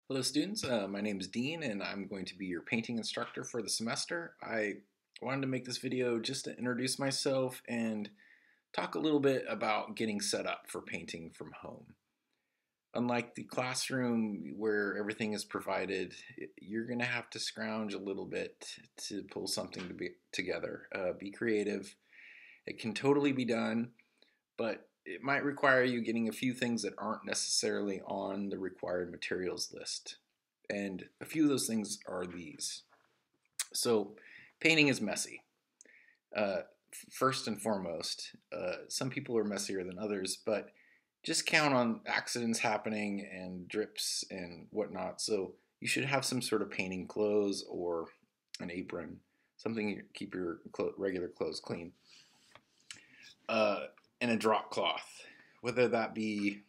Hello students, my name is Dean and I'm going to be your painting instructor for the semester. I wanted to make this video just to introduce myself and talk a little bit about getting set up for painting from home. Unlike the classroom where everything is provided, you're going to have to scrounge a little bit to pull something together. Be creative. It can totally be done, but it might require you getting a few things that aren't necessarily on the required materials list. And a few of those things are these. So, painting is messy. Uh, First and foremost, some people are messier than others, but just count on accidents happening and drips and whatnot. So, you should have some sort of painting clothes or an apron, something to keep your regular clothes clean, uh, and a drop cloth, whether that be,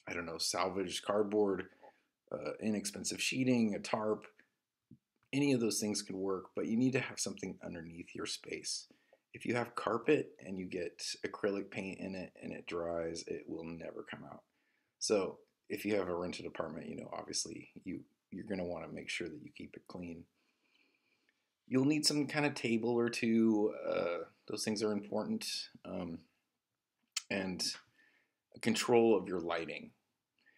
I don't know, salvaged cardboard, inexpensive sheeting, a tarp, any of those things can work, but you need to have something underneath your space. If you have carpet and you get acrylic paint in it and it dries, it will never come out. So if you have a rented apartment, obviously you're going to want to make sure that you keep it clean. You'll need some kind of table or two. Those things are important, and control of your lighting.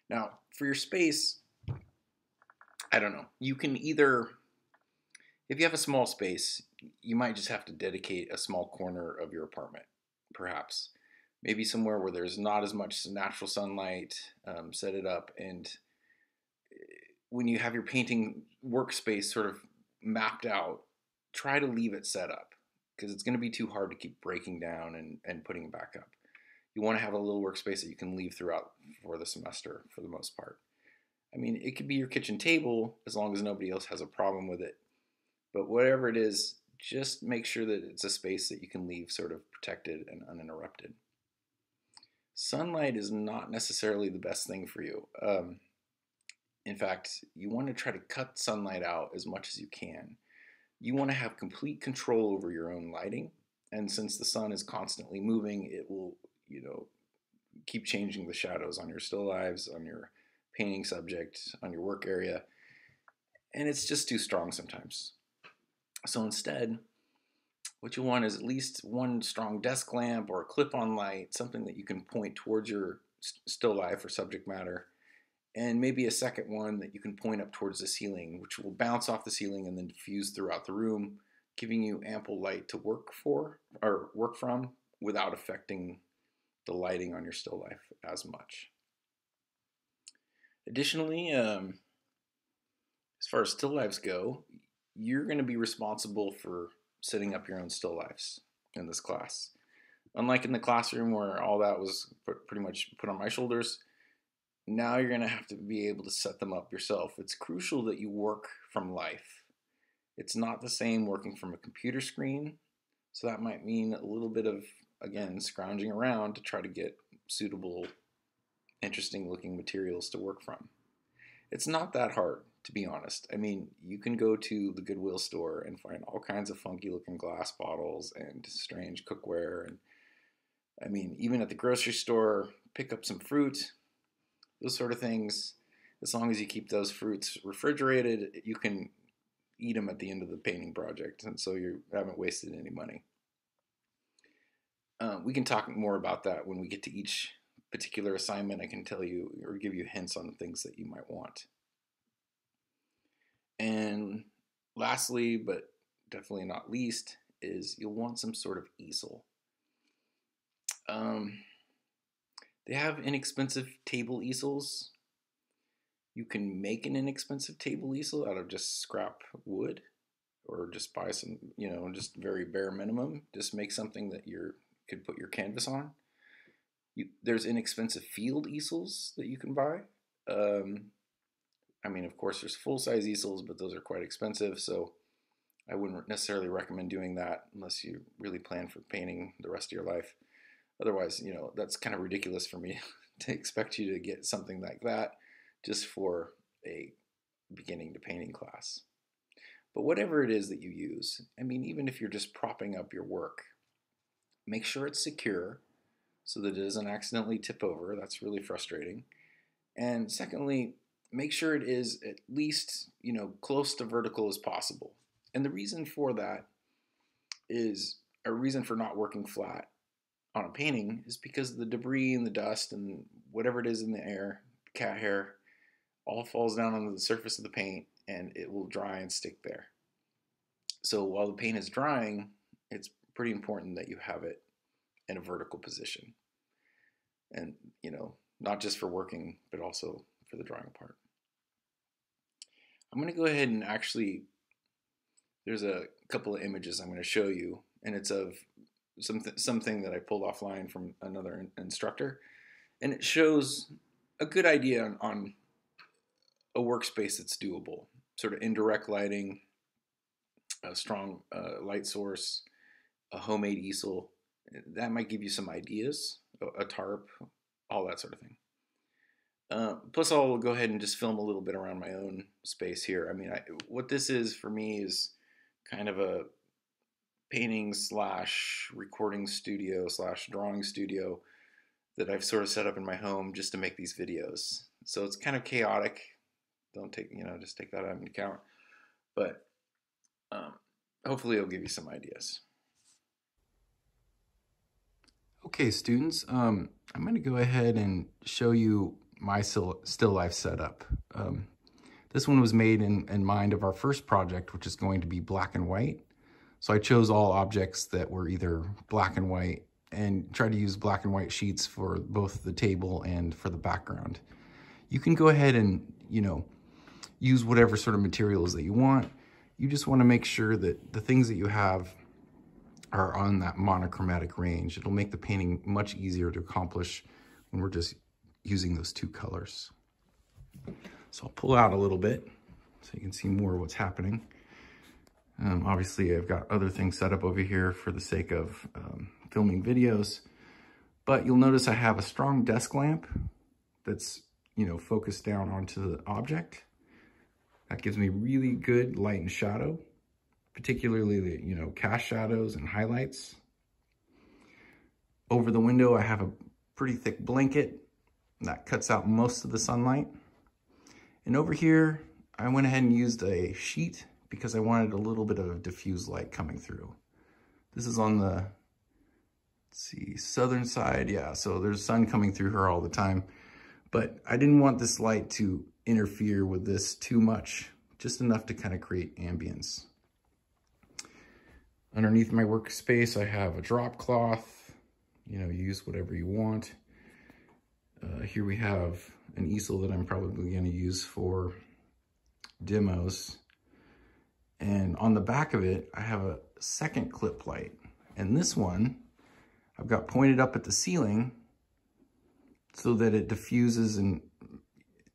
Now, for your space, I don't know. You can either, if you have a small space, you might just have to dedicate a small corner of your apartment, perhaps. Maybe somewhere where there's not as much natural sunlight, set it up. And when you have your painting workspace sort of mapped out, try to leave it set up because it's going to be too hard to keep breaking down and putting it back up. You want to have a little workspace that you can leave throughout for the semester for the most part. I mean, it could be your kitchen table as long as nobody else has a problem with it. But whatever it is, just make sure that it's a space that you can leave sort of protected and uninterrupted. Sunlight is not necessarily the best thing for you. In fact, you want to try to cut sunlight out as much as you can. You want to have complete control over your own lighting. And since the sun is constantly moving, it will, keep changing the shadows on your still lives, on your painting subject, on your work area. And it's just too strong sometimes. So instead, what you want is at least one strong desk lamp or a clip-on light, something that you can point towards your still life or subject matter, and maybe a second one that you can point up towards the ceiling, which will bounce off the ceiling and then diffuse throughout the room, giving you ample light to work for or work from without affecting the lighting on your still life as much. Additionally, as far as still lifes go, you're going to be responsible for setting up your own still lifes in this class. Unlike in the classroom where all that was pretty much put on my shoulders, now you're going to have to be able to set them up yourself. It's crucial that you work from life. It's not the same working from a computer screen, so that might mean a little bit of, again, scrounging around to try to get suitable, interesting looking materials to work from. It's not that hard, to be honest. I mean, you can go to the Goodwill store and find all kinds of funky looking glass bottles and strange cookware. And I mean, even at the grocery store, pick up some fruit, those sort of things. As long as you keep those fruits refrigerated, you can eat them at the end of the painting project. And so you haven't wasted any money. We can talk more about that when we get to each particular assignment. I can tell you or give you hints on things that you might want. And lastly, but definitely not least, is you'll want some sort of easel. Um, they have inexpensive table easels. You can make an inexpensive table easel out of just scrap wood, or just buy some, just very bare minimum. Just make something that you could put your canvas on. There's inexpensive field easels that you can buy. I mean, of course, there's full-size easels, but those are quite expensive, so I wouldn't necessarily recommend doing that unless you really plan for painting the rest of your life. Otherwise, that's kind of ridiculous for me to expect you to get something like that just for a beginning to painting class. But whatever it is that you use, I mean, even if you're just propping up your work, make sure it's secure so that it doesn't accidentally tip over. That's really frustrating. And secondly, make sure it is at least, close to vertical as possible. And the reason for that is a reason for not working flat on a painting is because the debris and the dust and whatever it is in the air, cat hair, all falls down onto the surface of the paint and it will dry and stick there. So while the paint is drying, it's pretty important that you have it in a vertical position. And, not just for working, but also for the drying part. I'm going to go ahead and there's a couple of images I'm going to show you, and it's of something that I pulled offline from another instructor, and it shows a good idea on a workspace that's doable. Sort of indirect lighting, a strong light source, a homemade easel. That might give you some ideas, a tarp, all that sort of thing. Plus, I'll go ahead and just film a little bit around my own space here. I mean, what this is for me is kind of a painting / recording studio / drawing studio that I've sort of set up in my home just to make these videos. So it's kind of chaotic. Don't take, just take that into account. But hopefully it'll give you some ideas. Okay, students, I'm going to go ahead and show you my still life setup. This one was made in mind of our first project, which is going to be black and white. So I chose all objects that were either black and white and tried to use black and white sheets for both the table and for the background. You can go ahead and, use whatever sort of materials that you want. You just want to make sure that the things that you have are on that monochromatic range. It'll make the painting much easier to accomplish when we're just using those two colors. So I'll pull out a little bit so you can see more of what's happening. Obviously, I've got other things set up over here for the sake of filming videos, but you'll notice I have a strong desk lamp that's, focused down onto the object. That gives me really good light and shadow, particularly the, cast shadows and highlights. Over the window, I have a pretty thick blanket that cuts out most of the sunlight. And over here, I went ahead and used a sheet because I wanted a little bit of diffuse light coming through. This is on the, southern side. Yeah, so there's sun coming through her all the time. But I didn't want this light to interfere with this too much, just enough to kind of create ambience. Underneath my workspace, I have a drop cloth. Use whatever you want. Here we have an easel that I'm probably going to use for demos. And on the back of it, I have a second clip light. And this one, I've got pointed up at the ceiling so that it diffuses and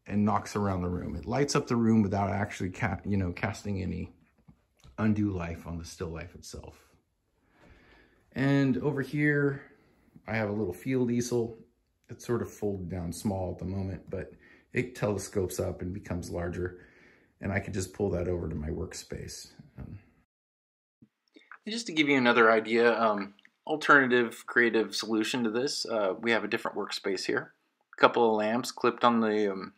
knocks around the room. It lights up the room without actually casting any undue light on the still life itself. And over here, I have a little field easel. It's sort of folded down small at the moment, but it telescopes up and becomes larger. And I could just pull that over to my workspace. Just to give you another idea, alternative creative solution to this, we have a different workspace here. A couple of lamps clipped on the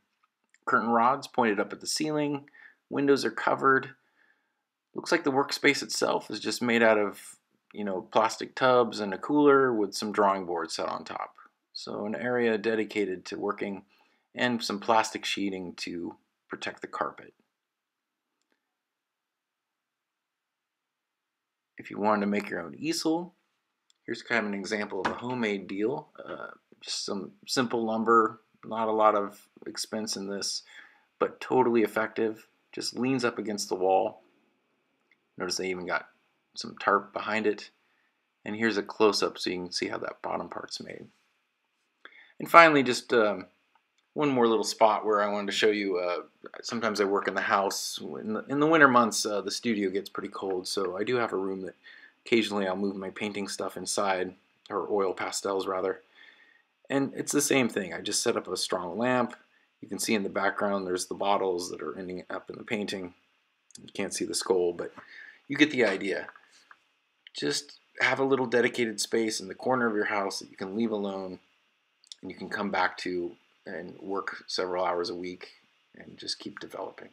curtain rods pointed up at the ceiling. Windows are covered. Looks like the workspace itself is just made out of, plastic tubs and a cooler with some drawing boards set on top. So an area dedicated to working and some plastic sheeting to protect the carpet. If you wanted to make your own easel, here's kind of an example of a homemade deal. Just some simple lumber, not a lot of expense in this, but totally effective. Just leans up against the wall. Notice they even got some tarp behind it. And here's a close-up so you can see how that bottom part's made. And finally, just one more little spot where I wanted to show you, sometimes I work in the house. In the winter months, the studio gets pretty cold, so I do have a room that occasionally I'll move my painting stuff inside, or oil pastels rather. And it's the same thing. I just set up a strong lamp. You can see in the background there's the bottles that are ending up in the painting. You can't see the skull, but you get the idea. Just have a little dedicated space in the corner of your house that you can leave alone and you can come back to and work several hours a week and just keep developing.